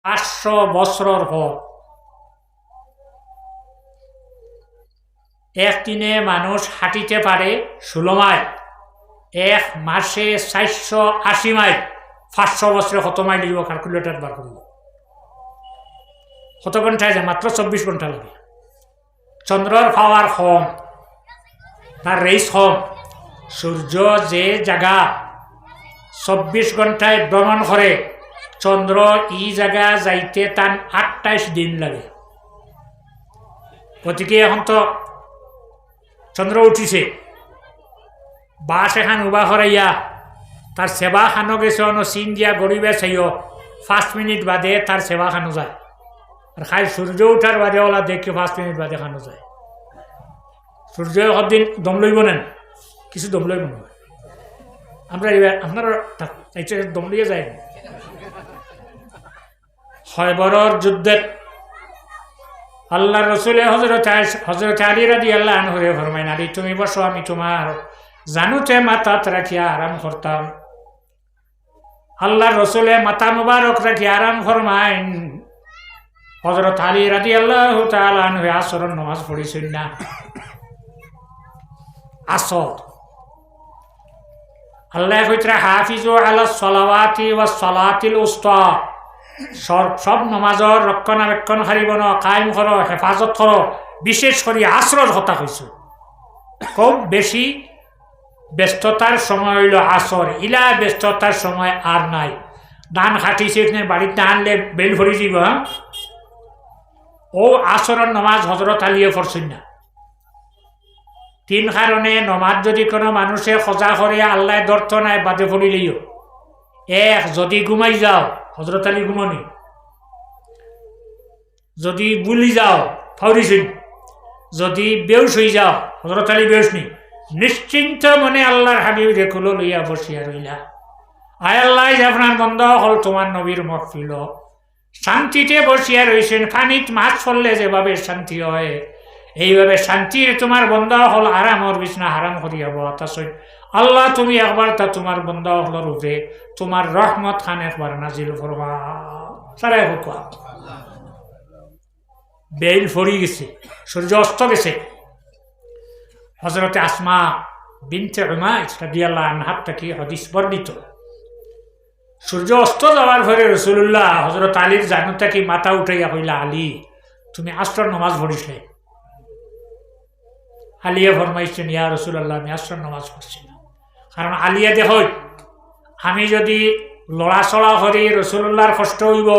500 বছরের পর একদিনে মানুষ হাঁটিতে পারে 16 মাইল, এক মাসে 480 মাইল। 500 বছরে কত মাইল দিব? ক্যালকুলেটার বার করব। কত ঘন্টায় যায়? মাত্র 24 ঘন্টা লাগে। চন্দ্রর পাওয়ার কম, তার রেস কম। সূর্য যে জায়গা 24 ঘন্টায় ভ্রমণ করে, চন্দ্র এই জায়গা যাইতে তার 28 দিন লাগে। গতিকে এখন তো চন্দ্র উঠিছে, বাস এখান উবা করাইয়া তার সেবা খানো গেছে, চীন দিয়া গরিবে চাইও 5 মিনিট বাদে তার সেবা খানো যায়। আর খাই সূর্য উঠার বাদে ওলা দেখে 5 মিনিট বাদে খানো যায়। সূর্য সবদিন দম লইব নেন, কিছু দম লইব না। আমরা আপনার দম লিয়ে যাই। খয়বরের যুদ্ধে আল্লাহ রসুলে হজরত আলী রাদিয়াল্লাহু আনহু ফরমাইন, আলী তুমি বসো, আমি তোমার জানুতে মাথাত রাখিয়া আরাম করতাম। আল্লাহ রসুলে মাথা মুবারক রাখিয়া আরাম ফরমাইন। হজরত আলী রাদিয়াল্লাহু তাআলা আনহু আসরের নামাজ পড়িছেন না। আসর আল্লাহ কইতরা হাফিজু আলাস সালাওয়াতি ওয়াস সালাতিল উস্তা, সব নমাজর রক্ষণাবেক্ষণ হারিব না, কায়েম করো, হেফাজত করো। বিশেষ করে আসরের কথা কইছো। খুব বেশি ব্যস্ততার সময় হইল আসর, ইলা ব্যস্ততার সময় আর নাই। ধান খাটিছে বাড়িতে আনলে বেল ভরি দিব। ও আসরের নমাজ হজরত আলীয়ে পড়ছেন না। 3 কারণে নমাজ যদি কোনো মানুষে সজা করে আল্লাহ দর্থ নাই বাদে পড়িলেও। 1, যদি ঘুমাই যাও, হজরত আলী ঘুমনি। যদি বুলি যাও, ফাউরিছেন। যদি বেউস হয়ে যাও, হজরত আলী বেউস নি। নিশ্চিন্ত মনে আল্লাহর হাবিব রেখুলো লইয়া বসিয়া রইলা। আয় আল্লাহ, আপনার বন্ধ হল তোমার নবীর মহফিল, শান্তিতে বসিয়া রইছেন। পানিত মাছ পড়লে যেভাবে শান্তি হয়, এইভাবে শান্তির তোমার বন্ধ হল আরামর বিছনা হারাম করিয়া বতাসই। আল্লাহ তুমি একবার তা তোমার বন্ধ হলর উপরে তোমার রহমত খান একবার নাজিল করবা। সারাই হোক। বেল ফড়ি গেছে, সূর্য অস্ত গেছে। হজরতে আসমা বিনতে উমাইস রাদিয়াল্লাহু আনহা থেকে হাদিস বর্ণিত। সূর্য অস্ত যাওয়ার পরে রাসূলুল্লাহ হজরত আলীর জানুটা কি মাথা উঠাইয়া কইলা, আলী তুমি আসর নামাজ পড়িসলে? আলিয়া ফরমাইছেন, ইয়া রাসূলুল্লাহ আমি আসর নামাজ পড়ছি না। কারণ আলিয়া দেখ, আমি যদি লড়াচড়া করি রাসূলুল্লাহর কষ্ট হইব,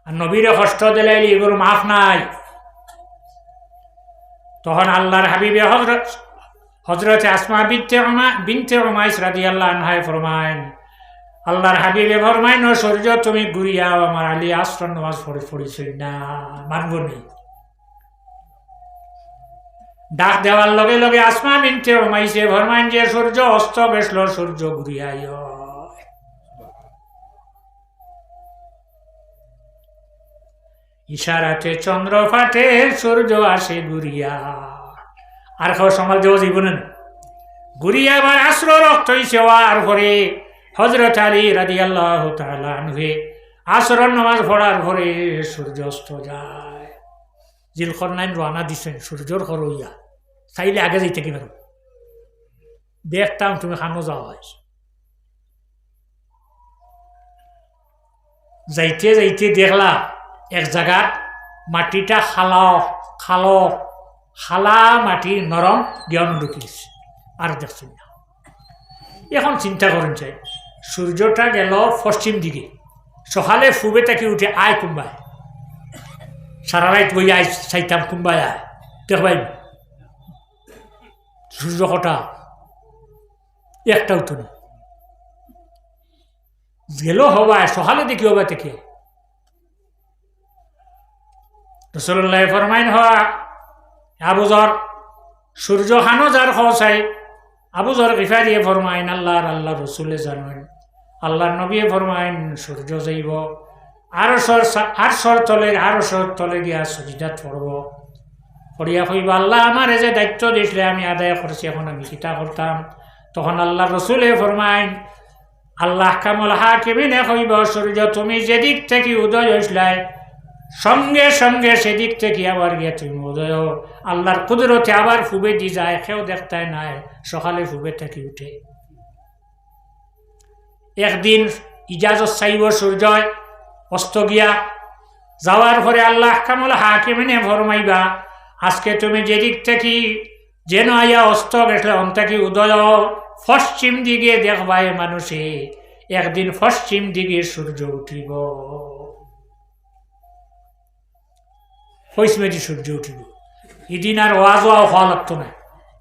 আর নবীরে কষ্ট দিলে এগুলো মাফ নাই। তখন আল্লাহর হাবিবে হজরতে আসমা বিনতে উমাইস রাদিয়াল্লাহু আনহা ফরমাইন, আল্লাহর হাবিবে ফরমাইন, ও সূর্য তুমি ঘুরিয়াও, আমার আলী আসর নামাজ পড়িছিল না, মানব নেই। ডাক দেওয়ার লগে লগে আসমা বিনতে উমাইসে ফরমাইন যে সূর্য অস্ত গেছিল, সূর্য ঘুরিয়ায়। ইশারাতে চন্দ্র ফাটে, সূর্য আসে ঘুরিয়া। আর খাওয়া সমাজ দেওয়া জীবনে ঘুরিয়া আবার আসর রক্ত হওয়ার পরে হজরত আলী রাদিয়াল্লাহু তাআলা আনহু আসরের নামাজ পড়ার পরে সূর্য অস্ত যায়। জিলকরনাইন রানা দিছেন সূর্যর হরইয়া, চাইলে আগে যাইতে কি পারো, দেখতাম তুমি খানো যাওয়া হয়। যাইতে যাইতে দেখলা এক জায়গাত মাটিটা খালা মাটি নরম জ্ঞান ঢুকিয়েছে, আর দেখছেন না। এখন চিন্তা করেন চাই, সূর্যটা গেল পশ্চিম দিকে, সকালে ফুবে তাকে উঠে আয় কুম্বায়, সারা রাত বই আয় চাইতাম কুম্বায় আয়, দেখবাই সূর্য কটা একটা উঠো না গেল হবায়, সকালে দেখি হবা থেকে। রাসূলুল্লাহ ফরমাইন, হওয়া আবু যর সূর্য খানো যার খাই। আবু যর গিফারি ফরমাইন, আল্লাহ রসুলে জানেন, আল্লাহর নবী ফরমাইন সূর্য যাইব আরশর তলে গিয়া সজিদাত পড়ব, পড়িয়া কইব, আল্লাহ আমার যে দায়িত্ব দিয়েছিলে আমি আদায় করছি, এখন আমি কিতা করতাম। তখন আল্লাহ রসুলে ফরমাইন, আল্লাহ কামল হাকিমিনে কইব সূর্য তুমি যেদিক থেকে উদয় হইসলাই সঙ্গে সঙ্গে সেদিক থেকে আবার গিয়ে তুমি উদয় আল্লাহর কুদরতে আবার ফুবে দি যায় কেউ দেখতায় নাই সকালে ফুবে থেকে উঠে একদিন ইজাজত চাইব সূর্য অস্ত গিয়া যাওয়ার পরে আল্লাহ কামল হাকিমিনে ফরমাইবা আজকে তুমি যেদিক থেকে যেন আয়া অস্ত গেছলে অন্তাকি উদয় পশ্চিম দিকে দেখবায় মানুষে একদিন পশ্চিম দিকে সূর্য উঠিব পশ্চিমেদি সূর্য উঠিব এদিন আর ওয়াজও হওয়া লাগতো না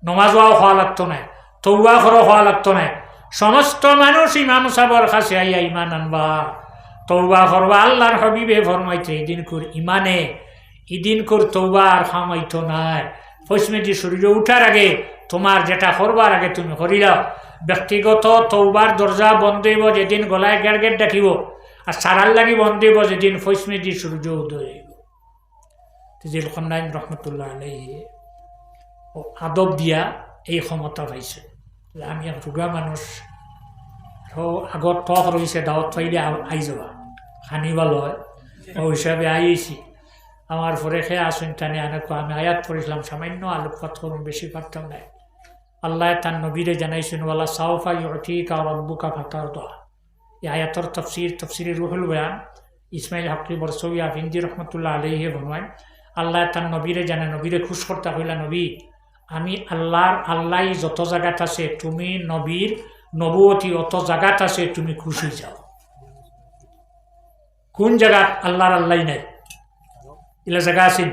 নমাজও হওয়া লাগতো না তৌবা করো হওয়া লাগতো না সমস্ত মানুষ ইমাম সাহেবের কাছে আইয়া ইমান আনবা তৌবা করবা আল্লাহর হাবিবে ফরমাইছে এদিন কর ইমানে এদিন কর তৌবা আর খামাইতো নাই পশ্চিমেদি সূর্য উঠার আগে তোমার যেটা করবার আগে তুমি করিলাও ব্যক্তিগত তৌবার দরজা বন্ধ হইব যেদিন গলায় গেট গেট ডাকিব আর সারার লাগি বন্ধ হইব যেদিন পশ্চিমেদি সূর্য উদয় হইব জিল খন্নাইন রহমতুল্লাহ আলাইহি আদব দিয়া এই ক্ষমতা পাইছে আমি এক রোগা মানুষ আগত টক রয়েছে দাওয়াত পাইলে আই যাবা খানিবা লয় ও হিসাবে আইছি আমার পরে খেয়ে আসুন টানে আনেকো আমি আয়াত পড়েছিলাম সামান্য আলোকপাত করুন বেশি পারতাম না আল্লাহ তার নবীরে জানাইছেন ওয়ালা সাউফা ইউতিকা রাব্বুকা ফাতারদা এই আয়াতর তফসিরে রুহুল বয়ান ইসমাইল হকি বরসৌই আফিন্দি রহমতুল্লাহ আলাইহি বনওয়ান আল্লাহ তার নবীরে জানে নবীরে খুশ করতে হইলা নবী আমি আল্লাহ যত জায়গাত আছে তুমি নবীর নবুয়তি অত জায়গাত আছে তুমি খুশি যাও কোন জায়গাত আল্লাহ নাই এলা জায়গা আছেন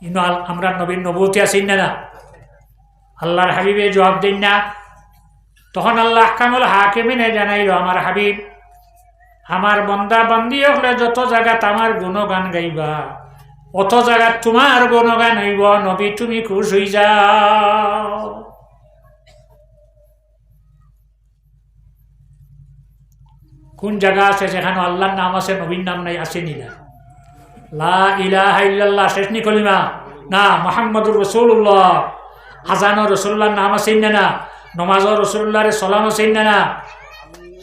কিন্তু আমরা নবীর নবুয়তি আছেন না আল্লাহর হাবিবে জবাব দেন না তখন আল্লাহ কামল হাকিমিনে জানাইল আমার হাবিব আমার বন্দা বান্দি হলে যত জায়গাত আমার গুণগান গাইবা অত জায়গাত তোমার গুণগান হইব নবী তুমি খুশ হই যাও কোন জায়গা আছে যেখানে আল্লাহর নাম আছে নবীর নাম নাই আসেনি না লা ইলাহা ইল্লাল্লাহ শেষ নি কলিমা না মুহাম্মদুর রাসূলুল্লাহ আজানো রসুল্লাহর নাম আছেন না নমাজ রসুল্লাহর সালাম আছেন না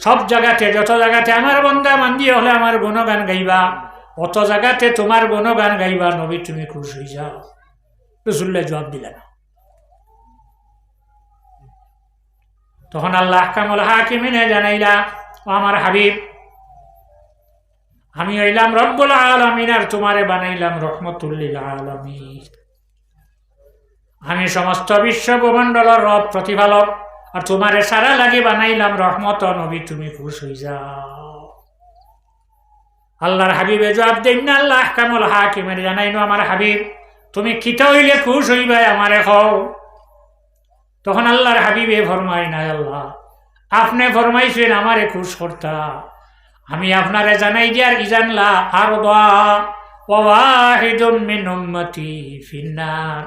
সব জায়গাতে যত জায়গাতে আমার বন্দা বান্দি হলে আমার গুণগান গাইবা অত জায়গাতে তোমার গুণগান গাইবা নবী তুমি খুশ হয়ে যাও রসুল্লাহ জবাব দিলেন তখন আল্লাহ কামল হাকিমিনে জানাইলা ও আমার হাবিব আমি হইলাম রব্বুল আলামিন আর তোমারে বানাইলাম রহমতুল লিল আলামিন আমি সমস্ত বিশ্ব ব্রহ্মাণ্ডের রব প্রতিপালক আর তোমারে সারা লাগে বানাইলাম রহমত নবী তুমি খুশ হয়ে যাও আল্লাহর হাবিবে জবাব দেন না আল্লাহ কামল হাকিমের জানাইনো আমার হাবিব তুমি খিতা হইলে খুশ হইবা আমারে খাও তখন আল্লাহর হাবিবে ফরমাই না আল্লাহ আপনি ফরমাইছেন আমারে খুশ করতা আমি আপনারে জানাই দিয়ার কি জানলা আর ওয়াহিদুম মিন উম্মতি ফিন্নার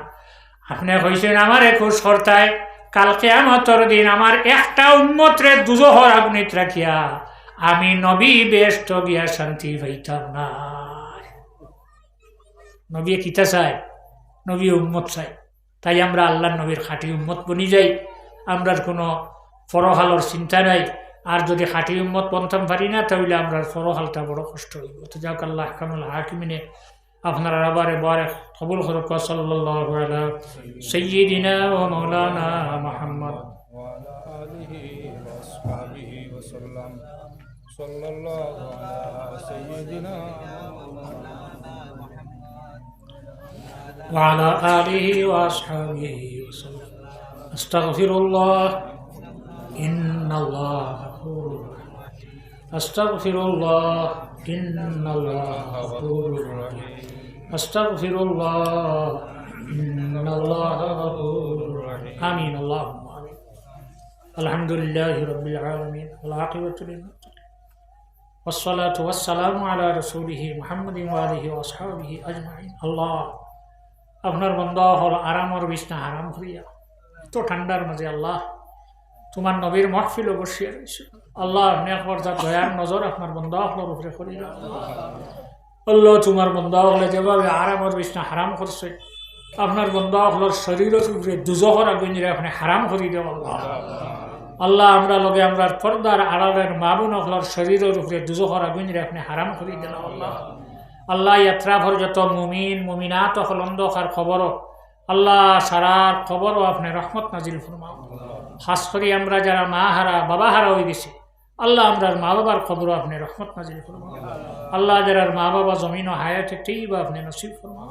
আপনি কইছেন আমারে খুশ করতায় কাল কিয়ামতের দিন আমার একটা উম্মতরে দুজহর আগুনিত রাখিয়া আমি নবী বেষ্ট গিয়া শান্তি পাইতাম না নবী কিতা চায় নবী উম্মত চায় তাই আমরা আল্লাহর নবীর খাঁটি উম্মত বনি যাই আমরা কোনো পরহালর চিন্তা নাই আর যদি খাঁটি উম্মত বনতাম পারি না তাহলে আমরা পরহালটা বড় কষ্ট হইব তো যাক আল্লাহ কামুল হাকিমিনে আপনারা আবারে বারে কবুল করুক সাল্লাল্লাহু আলা সাইয়্যিদিনা ওয়া মাওলানা মুহাম্মদ ওয়া আলা আলিহি ওয়া আসহাবিহি ওয়া সাল্লাম সাল্লাল্লাহু আলা সাইয়্যিদিনা ওয়া আলা আলিহি ওয়া আসহাবিহি ওয়া সাল্লাম আস্তাগফিরুল্লাহ ইন্নাল্লাহ গফুরুর রাহিম আস্তাগফিরুল্লাহ ইন্নাল্লাহ গফুরুর রাহিম আস্তাগফিরুল্লাহ ইন্নাল্লাহ গফুরুর রাহিম আমিন আল্লাহুম্মা আমিন আলহামদুলিল্লাহি রাব্বিল আলামিন ওয়াল আকিবাতু লিল মুত্তাকিন ওয়াসসালাতু ওয়াসসালামু আলা রাসূলিহি মুহাম্মাদিন ওয়া আলিহি ওয়া আসহাবিহি আজমাইন আল্লাহ আপনার বান্দা হল আরামর বিছনা হারাম করিয়া তো ঠান্ডার মাঝে আল্লাহ তোমার নবীর মাহফিল বসিয়ে রয়েছে আল্লাহ নেকর যা দয়ার নজর আপনার বান্দা হলের উপরে করিয়া আল্লাহ তোমার বন্দা হলে যেভাবে আরামর বিছনা হারাম করছে আপনার বন্দা হলের শরীরের উপরে দুজহর আগুন আপনি হারাম করে দেও আল্লাহ আল্লাহ আমরা লগে আমরা পর্দার আড়ালের মাবুন অখলার শরীরের উপরে দুজহর আগুনরে আপনি হারাম করে দিল আল্লাহ আল্লাহ ইয়াত্রাফর যত মুমিন মুমিনাত অখল অন্ধকার খবরও আল্লাহ সারার খবরও আপনি রহমত নাজিল ফরমাও খাস করে আমরা যারা মা হারা বাবা হারা হয়ে গেছে আল্লাহ আমরার মা বাবার খবরও আপনি রহমত নাজিল ফরমাও আল্লাহ যারার মা বাবা জমিন ও হায়াতে টেইবা আপনি নসিব ফরমাও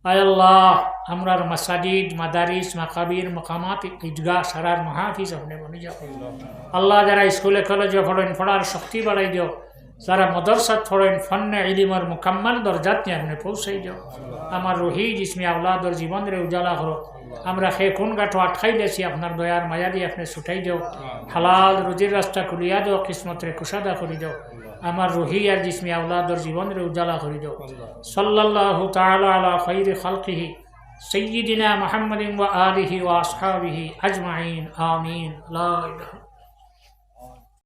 আয় আল্লাহ আমরার মাসাজিদ মাদারিস মাকাবির মকামাত ঈদগাহ সারার মাহফিজ আপনি বনে যাও আল্লাহ যারা স্কুলে কলেজে পড়েন পড়ার শক্তি বাড়াই দিও যারা মদরসাত পড়েন ফন্নে ইলিমর মুকাম্মাল দরজাত নিয়ে আপনি পৌঁছাই দিও আমার রহি জিসমি আওলাদর জীবনরে উজালা করো আমরা সে কোন গাঁটো আটকাই দিয়েছি আপনার দয়ার মায়া দিয়ে আপনি ছুটাই দিও হালাল রুজির রাস্তা খুলিয়া দিও কিসমতরে কুশাদা করি দিও আমার রুহি আর জিসমি আওলাদর জীবনরে উজালা করি দিও সাল্লাল্লাহু তাআলা আলা খায়রি খালকিহি সাইয়্যিদিনা মুহাম্মাদিন ওয়া আলিহি ওয়া আসহাবিহি আজমাইন আমিন লা ইলাহা